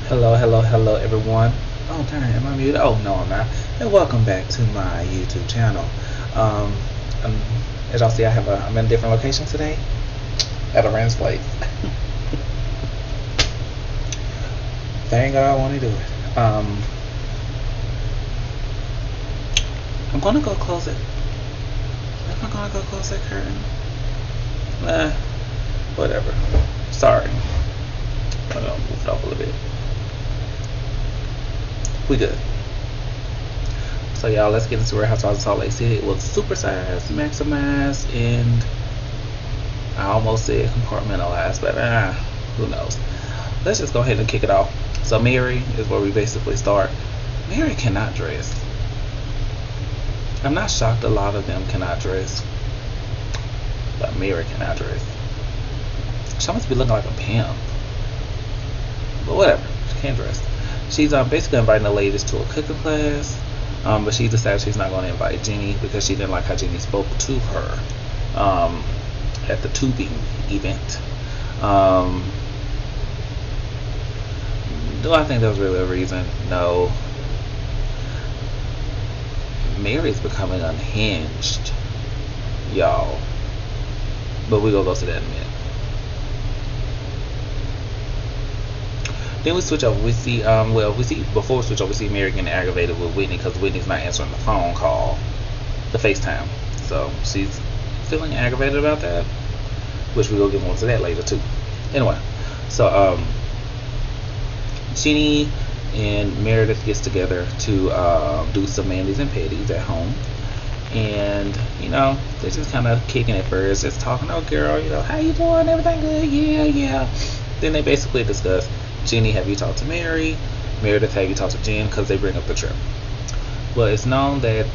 Hello, hello, hello, everyone. Oh, darn, am I muted? Oh, no, I'm not. And welcome back to my YouTube channel. Um, um as y'all see, I'm in a different location today at a Rand's place. Thank God I want to do it. I'm gonna go close it. Am I gonna go close that curtain? Nah, whatever. Sorry. I'm gonna move it up a little bit. We good. So y'all, let's get into Real Housewives of Salt Lake City. It was supersized, maximized, and I almost said compartmentalized, but who knows? Let's just go ahead and kick it off. So Mary is where we basically start. Mary cannot dress. I'm not shocked a lot of them cannot dress, but Mary cannot dress. She must be looking like a pimp, but whatever. She can't dress. She's basically inviting the ladies to a cooking class, but she decided she's not going to invite Jenny because she didn't like how Jenny spoke to her at the tubing event. Do I think that was really a reason? No. Mary's becoming unhinged, y'all. But we're going to go to that in a minute. Then we switch over. We see, before we switch over, we see Mary getting aggravated with Whitney because Whitney's not answering the phone call, the FaceTime. So she's feeling aggravated about that, which we will get more to that later too. Anyway, so Jenny and Meredith gets together to do some manis and petties at home, and they're just kind of kicking it first, just talking. Oh, girl, how you doing? Everything good? Yeah. Then they basically discuss. Jenny, have you talked to Mary? Meredith, have you talked to Jen? Because they bring up the trip. Well, it's known that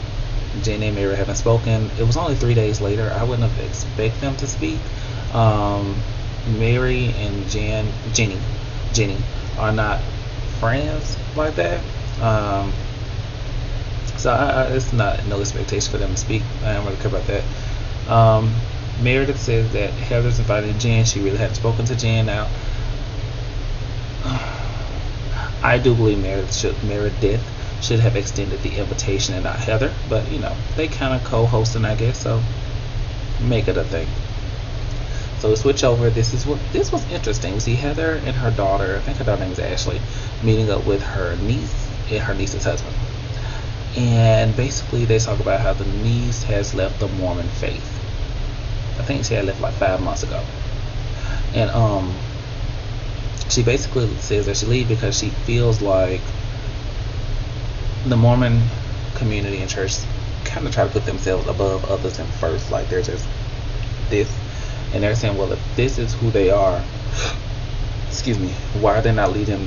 Jenny and Mary haven't spoken. It was only 3 days later. I wouldn't have expected them to speak. Mary and Jenny are not friends like that. So it's not no expectation for them to speak. I don't really care about that. Meredith says that Heather's invited Jen. She really hadn't spoken to Jen now. I do believe Meredith should have extended the invitation and not Heather, but they kind of co-hosting, I guess, so make it a thing. So we switch over. This was interesting. We see Heather and her daughter, I think her daughter name is Ashley, meeting up with her niece and her niece's husband. And basically they talk about how the niece has left the Mormon faith. I think she had left like 5 months ago. And she basically says that she leaves because she feels like the Mormon community and church kind of try to put themselves above others and first, like they're just this, and they're saying, well, if this is who they are, why are they not leading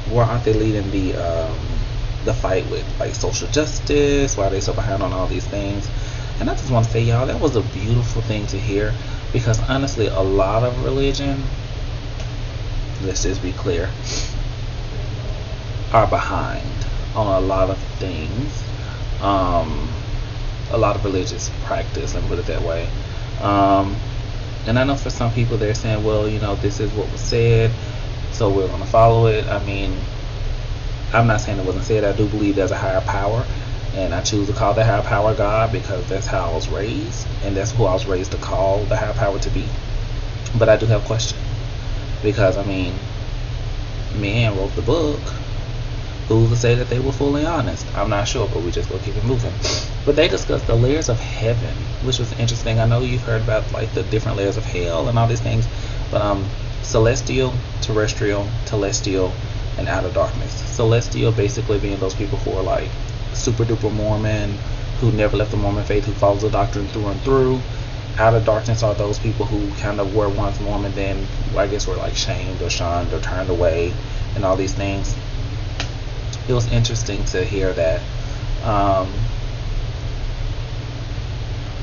why aren't they leading the fight with like social justice? Why are they so behind on all these things? And I just want to say, y'all, that was a beautiful thing to hear, because honestly, a lot of religion, let's just be clear, are behind on a lot of things. A lot of religious practice, let me put it that way. And I know for some people they're saying, well, this is what was said, so we're going to follow it. I mean, I'm not saying it wasn't said. I do believe there's a higher power, and I choose to call that higher power God because that's how I was raised, and that's who I was raised to call the higher power to be. But I do have a question, because man wrote the book. Who's to say that they were fully honest? I'm not sure, but we just go keep it moving. But they discussed the layers of heaven, which was interesting. I know you've heard about like the different layers of hell and all these things, but celestial, terrestrial, telestial, and outer darkness. Celestial basically being those people who are like super duper Mormon, who never left the Mormon faith, who follows the doctrine through and through. Outer darkness are those people who kind of were once Mormon, then I guess were like shamed or shunned or turned away and all these things. It was interesting to hear that.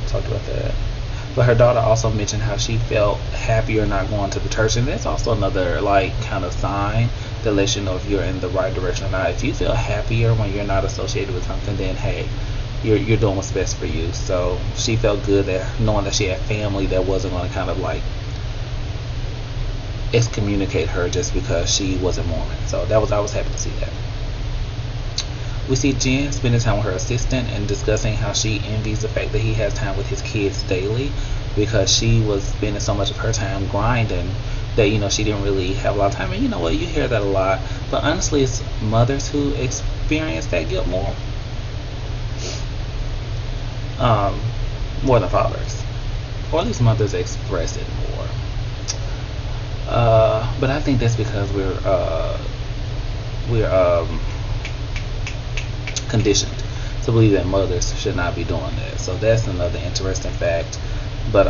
Talked about that. But her daughter also mentioned how she felt happier not going to the church, and that's also another like kind of sign that lets you know if you're in the right direction or not. If you feel happier when you're not associated with something, then hey, you're doing what's best for you. So she felt good that knowing that she had family that wasn't going to kind of like excommunicate her just because she wasn't Mormon. So I was happy to see that. We see Jen spending time with her assistant and discussing how she envies the fact that he has time with his kids daily, because she was spending so much of her time grinding that she didn't really have a lot of time. And you know what, you hear that a lot, but honestly it's mothers who experience that guilt more than fathers, or at least mothers express it more. But I think that's because we're conditioned to believe that mothers should not be doing that. So that's another interesting fact. But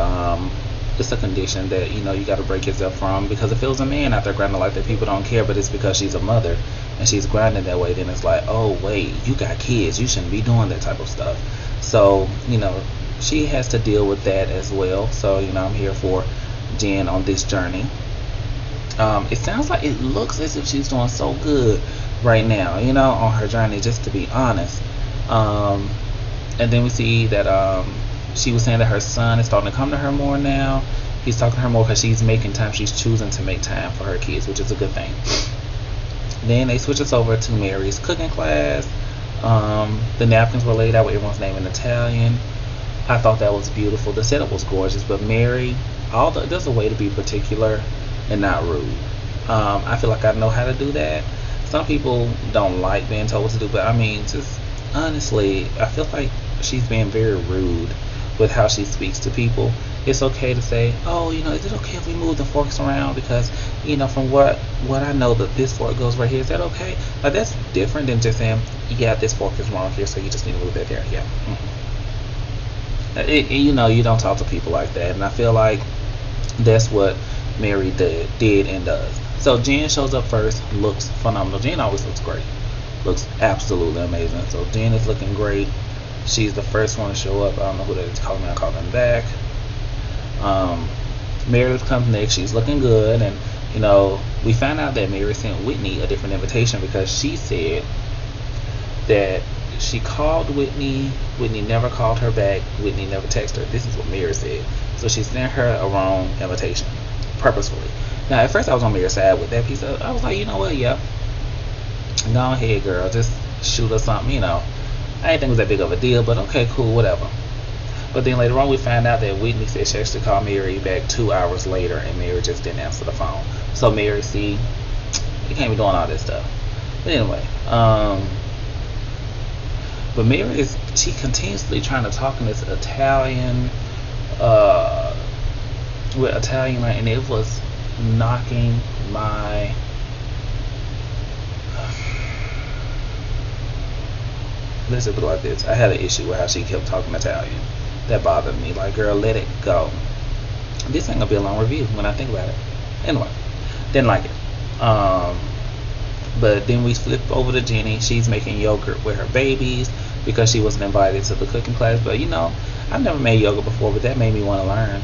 it's a condition that you got to break yourself from, because if it was a man out there grinding like that, people don't care. But it's because she's a mother and she's grinding that way, then it's like, oh wait, you got kids, you shouldn't be doing that type of stuff. So she has to deal with that as well. So I'm here for Jen on this journey. It sounds like, it looks as if she's doing so good right now, on her journey, just to be honest. And then we see that she was saying that her son is starting to come to her more now. He's talking to her more because she's making time. She's choosing to make time for her kids, which is a good thing. Then they switch us over to Mary's cooking class. The napkins were laid out with everyone's name in Italian. I thought that was beautiful. The setup was gorgeous, but Mary, there's a way to be particular and not rude. I feel like I know how to do that. Some people don't like being told what to do, but just honestly, I feel like she's being very rude with how she speaks to people. It's okay to say, oh, is it okay if we move the forks around, because from what I know, that this fork goes right here, is that okay? Like, that's different than just saying, yeah, this fork is wrong here, so you just need to move that there. Yeah. You don't talk to people like that, and I feel like that's what Mary did and does. So Jen shows up first, looks phenomenal. Jen always looks great, looks absolutely amazing. So Jen is looking great. She's the first one to show up. I don't know who that is calling me. I'll call them back. Meredith comes next. She's looking good, and we found out that Mary sent Whitney a different invitation, because she said that she called Whitney. Whitney never called her back. Whitney never texted her. This is what Mary said. So she sent her a wrong invitation, purposefully. Now, at first I was on Mary's side with that piece. I was like, you know what? Yep. Go ahead, girl. Just shoot us something. I didn't think it was that big of a deal, but okay, cool, whatever. But then later on, we found out that Whitney said she actually called Mary back 2 hours later, and Mary just didn't answer the phone. So Mary, see, you can't be doing all this stuff. But anyway, but Mary she continuously trying to talk in this Italian, with Italian, and it was knocking my let's just put it like this. I had an issue with how she kept talking Italian. That bothered me. Like, girl, let it go. This ain't gonna be a long review when I think about it. Anyway, didn't like it. But then we flip over to Jenny. She's making yogurt with her babies because she wasn't invited to the cooking class. But I've never made yogurt before, but that made me want to learn.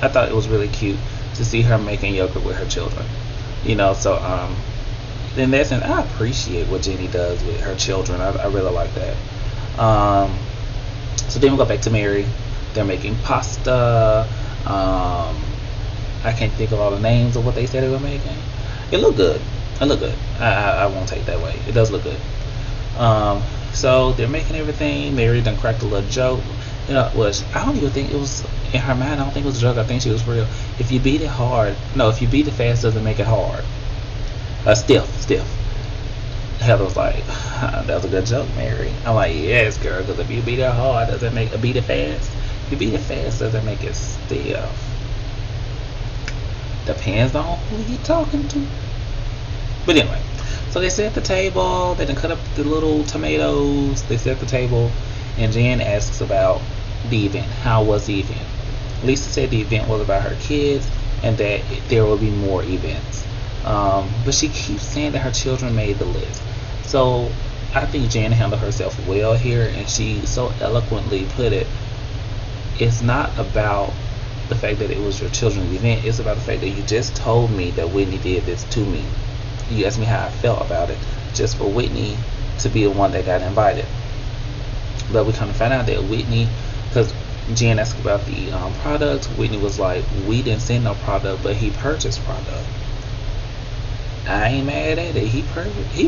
I thought it was really cute to see her making yogurt with her children. So in that sense, I appreciate what Jenny does with her children. I really like that. So then we go back to Mary. They're making pasta. I can't think of all the names of what they said they were making. It looked good. I won't take that way. It does look good. So they're making everything. Mary done cracked a little joke. Which I don't even think it was in her mind. I don't think it was a joke. I think she was for real. If you beat it fast, doesn't make it hard. Stiff. Heather was like, that was a good joke, Mary. I'm like, yes, girl, because if you beat it hard, doesn't make beat it fast. If you beat it fast, doesn't make it stiff. Depends on who you're talking to. But anyway, so they sit at the table. They done cut up the little tomatoes. They sit at the table, and Jen asks about the event. How was the event? Lisa said the event was about her kids and that there will be more events. But she keeps saying that her children made the list. So I think Jen handled herself well here, and she so eloquently put it. It's not about the fact that it was your children's event. It's about the fact that you just told me that Whitney did this to me. You asked me how I felt about it, just for Whitney to be the one that got invited. But we kind of found out that Whitney, because Jen asked about the product. Whitney was like, we didn't send no product, but he purchased product. I ain't mad at it. He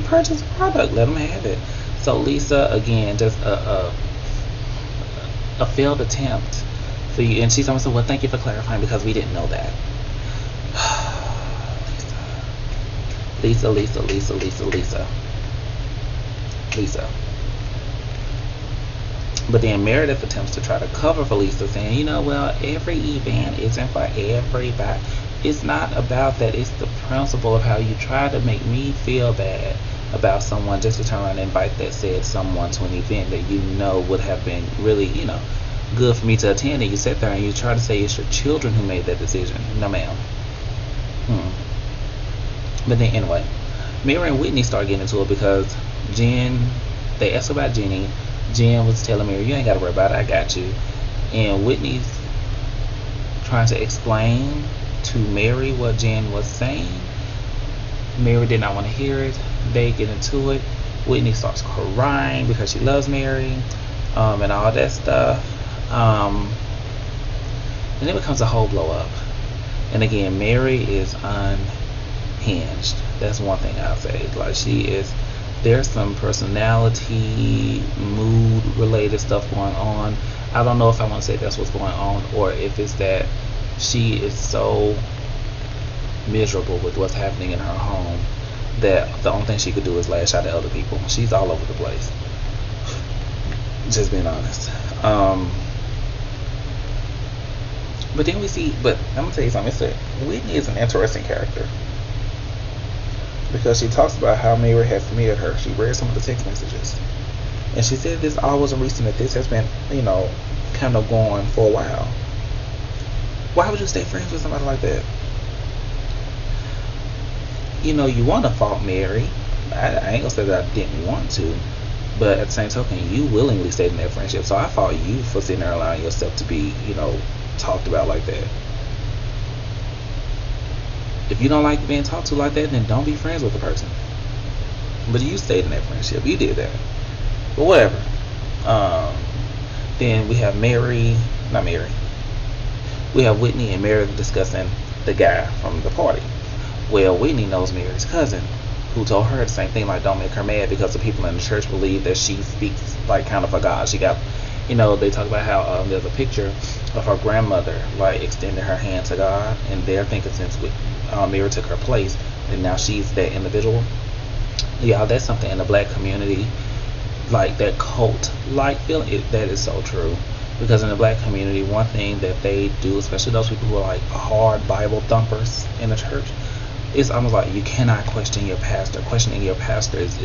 purchased a product. Let him have it. So Lisa, again, just a failed attempt for you. And she's almost said, well, thank you for clarifying because we didn't know that. Lisa, Lisa, Lisa, Lisa, Lisa, Lisa. But then Meredith attempts to try to cover for Lisa, saying, well, every event isn't for everybody. It's not about that. It's the principle of how you try to make me feel bad about someone just to turn around and invite that said someone to an event that you know would have been really, good for me to attend. And you sit there and you try to say it's your children who made that decision. No, ma'am. But then anyway, Mary and Whitney start getting into it because they asked about Jenny. Jen was telling Mary, you ain't got to worry about it, I got you. And Whitney's trying to explain to Mary what Jen was saying. Mary did not want to hear it. They get into it. Whitney starts crying because she loves Mary, and all that stuff. And it becomes a whole blow up. And again, Mary is unhinged. That's one thing I'll say. Like, there's some personality, mood related stuff going on. I don't know if I want to say that's what's going on or if it's that she is so miserable with what's happening in her home that the only thing she could do is lash out at other people. She's all over the place. Just being honest. But then we see, but I'm going to tell you something. Whitney is an interesting character. Because she talks about how Mary has smeared her. She read some of the text messages. And she said this all wasn't recent, that this has been, kind of going for a while. Why would you stay friends with somebody like that? You want to fault Mary. I ain't gonna say that I didn't want to. But at the same token, you willingly stayed in that friendship. So I fault you for sitting there allowing yourself to be, talked about like that. If you don't like being talked to like that, then don't be friends with the person. But you stayed in that friendship. You did that. But whatever. Then we have we have Whitney and Mary discussing the guy from the party. Well, Whitney knows Mary's cousin, who told her the same thing, like, don't make her mad because the people in the church believe that she speaks like kind of for God. She got, they talk about how there's a picture of her grandmother like extending her hand to God, and they're thinking since Mary took her place, and now she's that individual. Yeah, that's something in the black community, like that cult-like feeling. That is so true. Because in the black community, one thing that they do, especially those people who are like hard Bible thumpers in the church, it's almost like you cannot question your pastor. Questioning your pastor is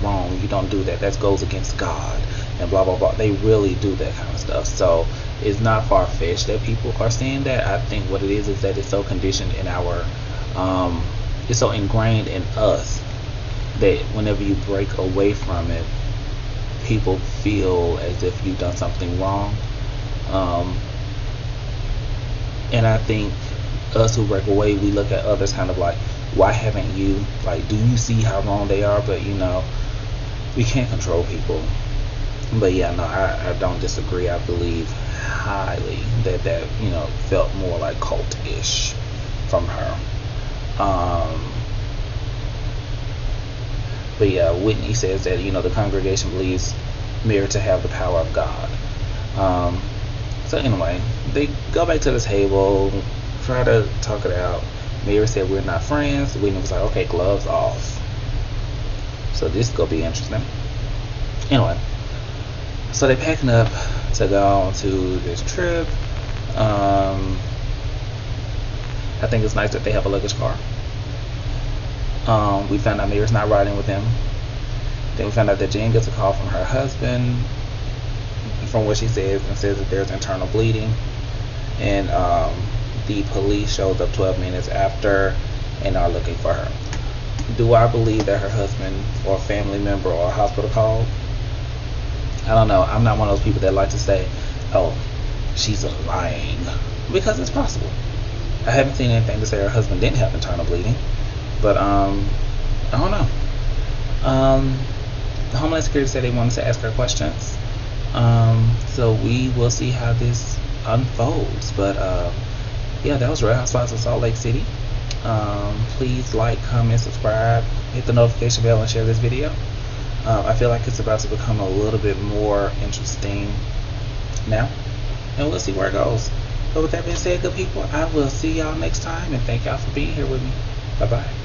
wrong. You don't do that. That goes against God and blah, blah, blah. They really do that kind of stuff. So it's not far-fetched that people are saying that. I think what it is that it's so conditioned in our, it's so ingrained in us that whenever you break away from it, people feel as if you've done something wrong. And I think us who break away, we look at others kind of like, why haven't you? Like, do you see how wrong they are? But we can't control people. But yeah, no, I don't disagree. I believe highly that felt more like cult-ish from her. But yeah, Whitney says that the congregation believes Mary to have the power of God. So anyway, they go back to the table, try to talk it out. Mary said, we're not friends. Whitney was like, okay, gloves off. So this is going to be interesting. Anyway, so they're packing up to go on to this trip. I think it's nice that they have a luggage car. We found out Mary's not riding with them. Then we found out that Jen gets a call from her husband, from what she says, and says that there's internal bleeding. And the police shows up 12 minutes after and are looking for her. Do I believe that her husband or a family member or a hospital called? I don't know. I'm not one of those people that like to say, oh, she's lying, because it's possible. I haven't seen anything to say her husband didn't have internal bleeding, but I don't know. The Homeland Security said they wanted to ask her questions. So we will see how this unfolds. But yeah, that was Real Housewives of Salt Lake City. Please like, comment, subscribe, hit the notification bell, and share this video. I feel like it's about to become a little bit more interesting now, and we'll see where it goes. But with that being said, good people, I will see y'all next time, and thank y'all for being here with me. Bye bye.